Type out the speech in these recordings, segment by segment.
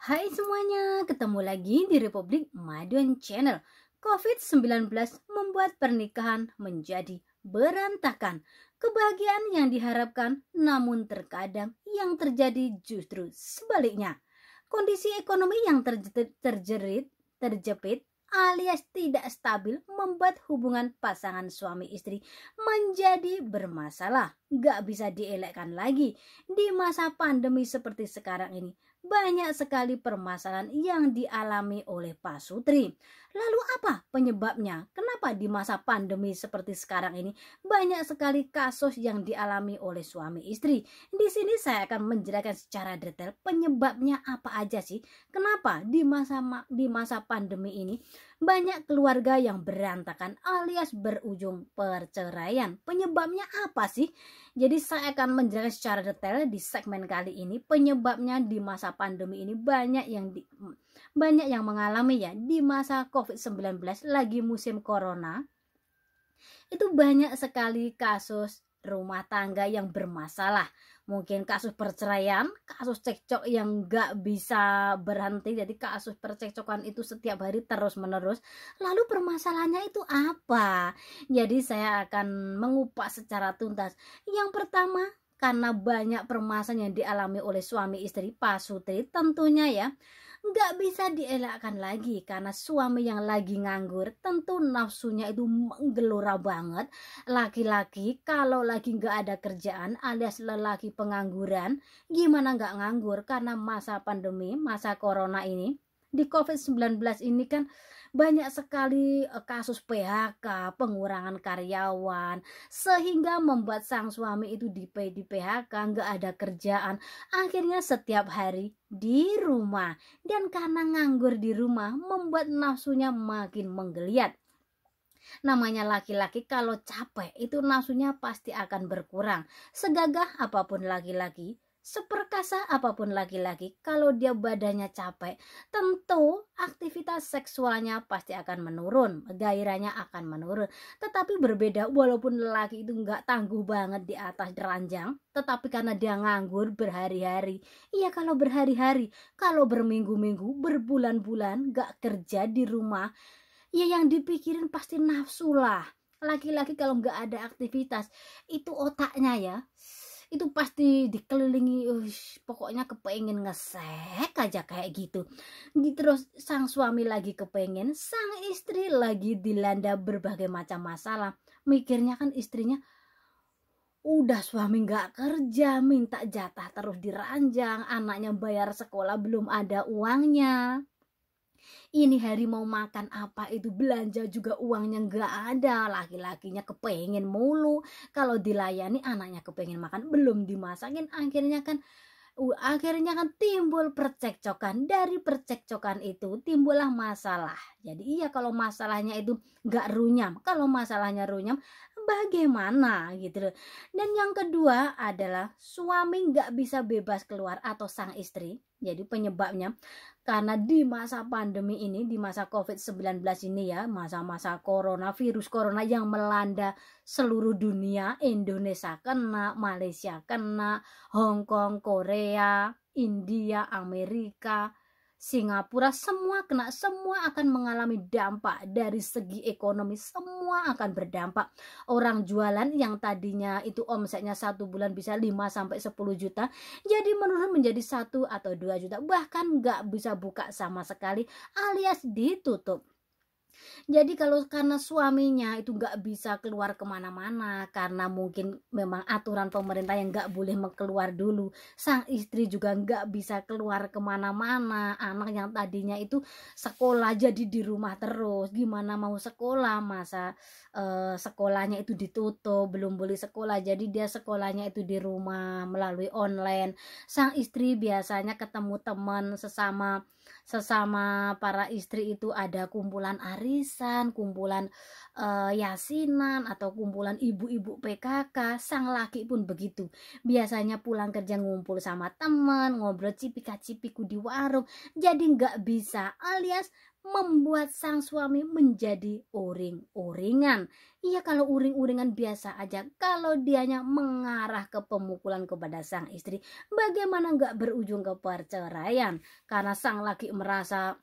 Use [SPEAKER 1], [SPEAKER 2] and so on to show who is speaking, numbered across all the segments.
[SPEAKER 1] Hai semuanya, ketemu lagi di Republik Madon Channel. COVID-19 membuat pernikahan menjadi berantakan. Kebahagiaan yang diharapkan, namun terkadang yang terjadi justru sebaliknya. Kondisi ekonomi yang terjepit alias tidak stabil membuat hubungan pasangan suami istri menjadi bermasalah. Gak bisa dielakkan lagi di masa pandemi seperti sekarang ini. Banyak sekali permasalahan yang dialami oleh Pak Sutri. Lalu apa penyebabnya? Kenapa di masa pandemi seperti sekarang ini banyak sekali kasus yang dialami oleh suami istri? Di sini saya akan menjelaskan secara detail penyebabnya apa aja sih? Kenapa di masa pandemi ini banyak keluarga yang berantakan alias berujung perceraian? Penyebabnya apa sih? Jadi saya akan menjelaskan secara detail di segmen kali ini penyebabnya di masa pandemi ini banyak yang mengalami ya di masa COVID-19 lagi musim corona. Itu banyak sekali kasus rumah tangga yang bermasalah. Mungkin kasus perceraian, kasus cekcok yang gak bisa berhenti. Jadi kasus percekcokan itu setiap hari terus menerus. Lalu permasalahannya itu apa? Jadi saya akan mengupas secara tuntas. Yang pertama, karena banyak permasalahan yang dialami oleh suami istri Pak Sutri tentunya ya nggak bisa dielakkan lagi karena suami yang lagi nganggur tentu nafsunya itu menggelora banget. Laki-laki kalau lagi nggak ada kerjaan alias lelaki pengangguran, gimana nggak nganggur karena masa pandemi, masa corona ini. Di COVID-19 ini kan banyak sekali kasus PHK, pengurangan karyawan, sehingga membuat sang suami itu di PHK, nggak ada kerjaan. Akhirnya setiap hari di rumah, dan karena nganggur di rumah membuat nafsunya makin menggeliat. Namanya laki-laki kalau capek itu nafsunya pasti akan berkurang. Segagah apapun laki-laki, seperkasa apapun laki-laki, kalau dia badannya capek, tentu aktivitas seksualnya pasti akan menurun, gairahnya akan menurun. Tetapi berbeda, walaupun lelaki itu nggak tangguh banget di atas ranjang, tetapi karena dia nganggur berhari-hari. Iya, kalau berhari-hari, kalau berminggu-minggu, berbulan-bulan nggak kerja di rumah, ya yang dipikirin pasti nafsu lah. Laki-laki kalau nggak ada aktivitas, itu otaknya ya, itu pasti dikelilingi, pokoknya kepengen ngesek aja kayak gitu. Terus sang suami lagi kepengen, sang istri lagi dilanda berbagai macam masalah. Mikirnya kan istrinya, udah suami nggak kerja, minta jatah terus diranjang, anaknya bayar sekolah belum ada uangnya. Ini hari mau makan apa itu belanja juga uangnya nggak ada. Laki-lakinya kepengen mulu, kalau dilayani anaknya kepengen makan belum dimasakin. Akhirnya kan timbul percekcokan. Dari percekcokan itu timbullah masalah. Jadi iya, kalau masalahnya itu nggak runyam, kalau masalahnya runyam bagaimana gitu loh. Dan yang kedua adalah suami nggak bisa bebas keluar atau sang istri. Jadi penyebabnya karena di masa pandemi ini, di masa COVID-19 ini ya, masa-masa virus corona yang melanda seluruh dunia, Indonesia kena, Malaysia kena, Hong Kong, Korea, India, Amerika, Singapura, semua kena, semua akan mengalami dampak dari segi ekonomi, semua akan berdampak. Orang jualan yang tadinya itu omsetnya satu bulan bisa 5-10 juta, jadi menurun menjadi 1 atau 2 juta, bahkan nggak bisa buka sama sekali alias ditutup. Jadi kalau karena suaminya itu nggak bisa keluar kemana-mana karena mungkin memang aturan pemerintah yang nggak boleh keluar dulu, sang istri juga nggak bisa keluar kemana-mana. Anak yang tadinya itu sekolah jadi di rumah terus, gimana mau sekolah, masa sekolahnya itu ditutup, belum boleh sekolah, jadi dia sekolahnya itu di rumah melalui online. Sang istri biasanya ketemu teman sesama para istri, itu ada kumpulan arisan arisan, kumpulan yasinan atau kumpulan ibu-ibu PKK. Sang laki pun begitu. Biasanya pulang kerja ngumpul sama teman, ngobrol cipika-cipiku di warung. Jadi nggak bisa, alias membuat sang suami menjadi uring-uringan. Iya, kalau uring-uringan biasa aja. Kalau dianya mengarah ke pemukulan kepada sang istri, bagaimana nggak berujung ke perceraian? Karena sang laki merasa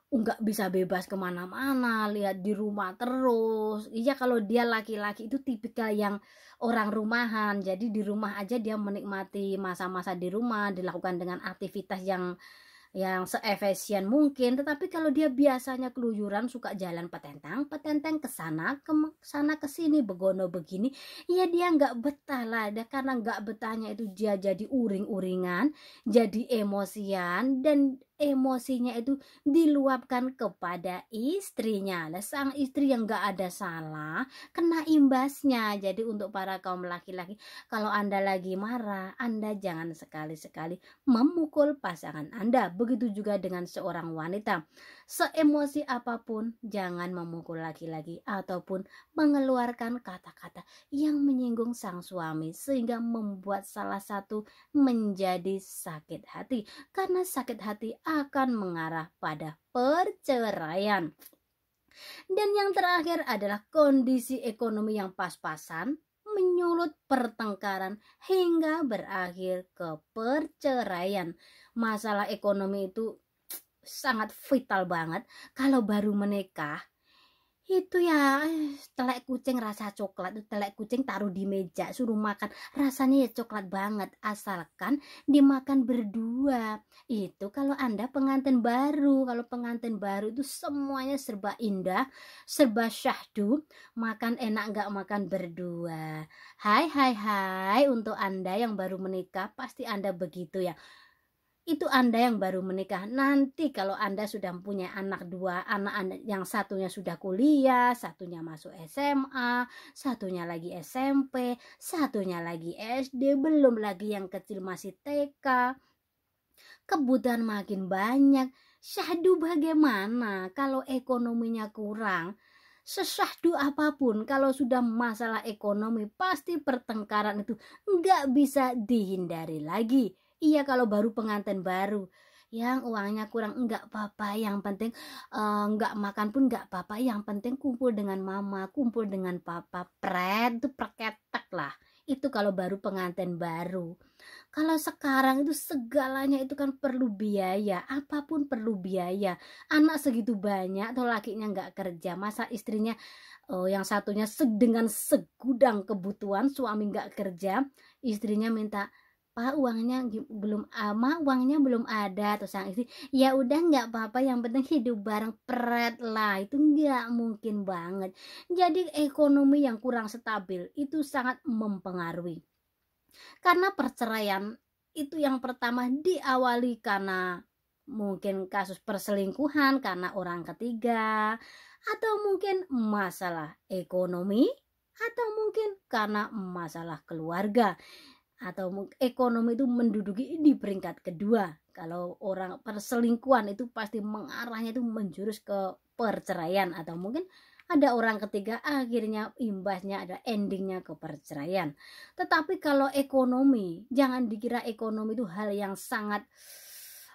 [SPEAKER 1] nggak bisa bebas kemana-mana, lihat di rumah terus. Iya, kalau dia laki-laki itu tipikal yang orang rumahan, jadi di rumah aja dia menikmati masa-masa di rumah, dilakukan dengan aktivitas yang seefisien mungkin. Tetapi kalau dia biasanya keluyuran, suka jalan petentang ke sana ke sini, begono begini, ya dia nggak betah lah. Karena nggak betahnya itu dia jadi uring-uringan, jadi emosian, dan emosinya itu diluapkan kepada istrinya. Lah, sang istri yang nggak ada salah kena imbasnya. Jadi untuk para kaum laki-laki, kalau Anda lagi marah, Anda jangan sekali-sekali memukul pasangan Anda. Begitu juga dengan seorang wanita. Seemosi apapun, jangan memukul laki-laki ataupun mengeluarkan kata-kata yang menyinggung sang suami, sehingga membuat salah satu menjadi sakit hati. Karena sakit hati akan mengarah pada perceraian. Dan yang terakhir adalah kondisi ekonomi yang pas-pasan menyulut pertengkaran hingga berakhir ke perceraian. Masalah ekonomi itu sangat vital banget. Kalau baru menikah itu ya, telek kucing rasa coklat, telek kucing taruh di meja suruh makan, rasanya ya coklat banget, asalkan dimakan berdua. Itu kalau Anda pengantin baru. Kalau pengantin baru itu semuanya serba indah, serba syahdu, makan enak nggak makan berdua. Hai untuk Anda yang baru menikah, pasti Anda begitu ya. Itu Anda yang baru menikah. Nanti kalau Anda sudah punya anak dua, anak Anda yang satunya sudah kuliah, satunya masuk SMA, satunya lagi SMP, satunya lagi SD, belum lagi yang kecil masih TK. Kebutuhan makin banyak. Syahdu bagaimana kalau ekonominya kurang? Sesyahdu apapun, kalau sudah masalah ekonomi, pasti pertengkaran itu nggak bisa dihindari lagi. Iya, kalau baru pengantin baru, yang uangnya kurang nggak apa-apa, yang penting nggak makan pun nggak apa-apa, yang penting kumpul dengan mama, kumpul dengan papa, itu perketek lah. Itu kalau baru pengantin baru. Kalau sekarang itu segalanya itu kan perlu biaya, apapun perlu biaya. Anak segitu banyak atau lakinya nggak kerja, masa istrinya yang satunya dengan segudang kebutuhan, suami nggak kerja, istrinya minta, Pak, uangnya belum ama, uangnya belum ada. Terus sang istri, ya udah nggak apa-apa, yang penting hidup bareng, pret lah. Itu nggak mungkin banget. Jadi ekonomi yang kurang stabil itu sangat mempengaruhi. Karena perceraian itu yang pertama diawali karena mungkin kasus perselingkuhan karena orang ketiga, atau mungkin masalah ekonomi, atau mungkin karena masalah keluarga, atau ekonomi itu menduduki di peringkat kedua. Kalau orang perselingkuhan itu pasti mengarahnya itu menjurus ke perceraian, atau mungkin ada orang ketiga, akhirnya imbasnya ada endingnya ke perceraian. Tetapi kalau ekonomi, jangan dikira ekonomi itu hal yang sangat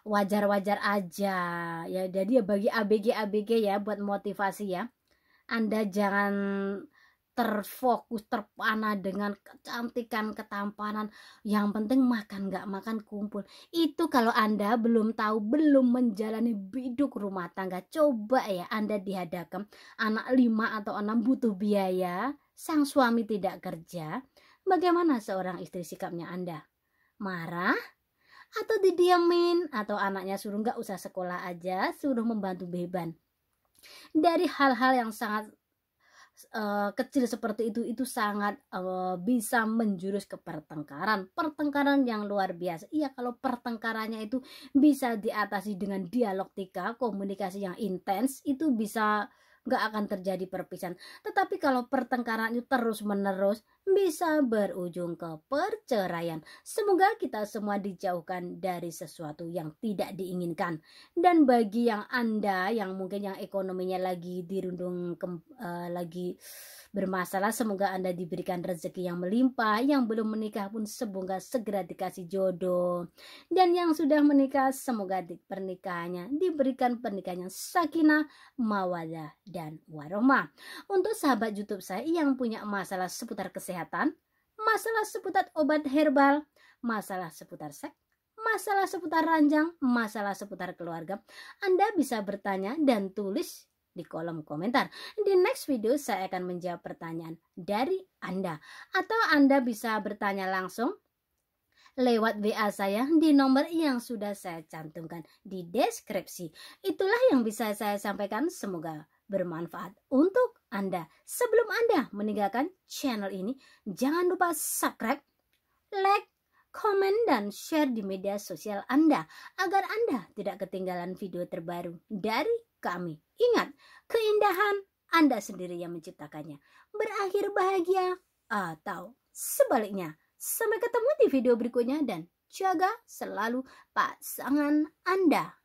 [SPEAKER 1] wajar-wajar aja ya. Jadi ya bagi ABG ya, buat motivasi ya, Anda jangan terfokus, terpana dengan kecantikan, ketampanan. Yang penting makan nggak makan kumpul. Itu kalau Anda belum tahu, belum menjalani biduk rumah tangga. Coba ya Anda dihadapkan anak 5 atau 6 butuh biaya, sang suami tidak kerja. Bagaimana seorang istri sikapnya Anda? Marah? Atau didiamin? Atau anaknya suruh nggak usah sekolah aja, suruh membantu beban? Dari hal-hal yang sangat kecil seperti itu sangat bisa menjurus ke pertengkaran yang luar biasa. Iya, kalau pertengkarannya itu bisa diatasi dengan dialektika, komunikasi yang intens, itu bisa nggak akan terjadi perpisahan. Tetapi kalau pertengkaran itu terus menerus, bisa berujung ke perceraian. Semoga kita semua dijauhkan dari sesuatu yang tidak diinginkan. Dan bagi yang Anda yang mungkin yang ekonominya lagi dirundung lagi bermasalah, semoga Anda diberikan rezeki yang melimpah. Yang belum menikah pun semoga segera dikasih jodoh. Dan yang sudah menikah semoga di pernikahannya diberikan pernikahan yang sakinah, mawadah, dan warohmah. Untuk sahabat YouTube saya yang punya masalah seputar kesehatan, masalah seputar obat herbal, masalah seputar seks, masalah seputar ranjang, masalah seputar keluarga, Anda bisa bertanya dan tulis di kolom komentar. Di next video saya akan menjawab pertanyaan dari Anda. Atau Anda bisa bertanya langsung lewat WA saya di nomor yang sudah saya cantumkan di deskripsi. Itulah yang bisa saya sampaikan, semoga bermanfaat untuk Anda. Sebelum Anda meninggalkan channel ini, jangan lupa subscribe, like, komen, dan share di media sosial Anda agar Anda tidak ketinggalan video terbaru dari kami. Ingat, keindahan Anda sendiri yang menciptakannya. Berakhir bahagia atau sebaliknya. Sampai ketemu di video berikutnya dan jaga selalu pasangan Anda.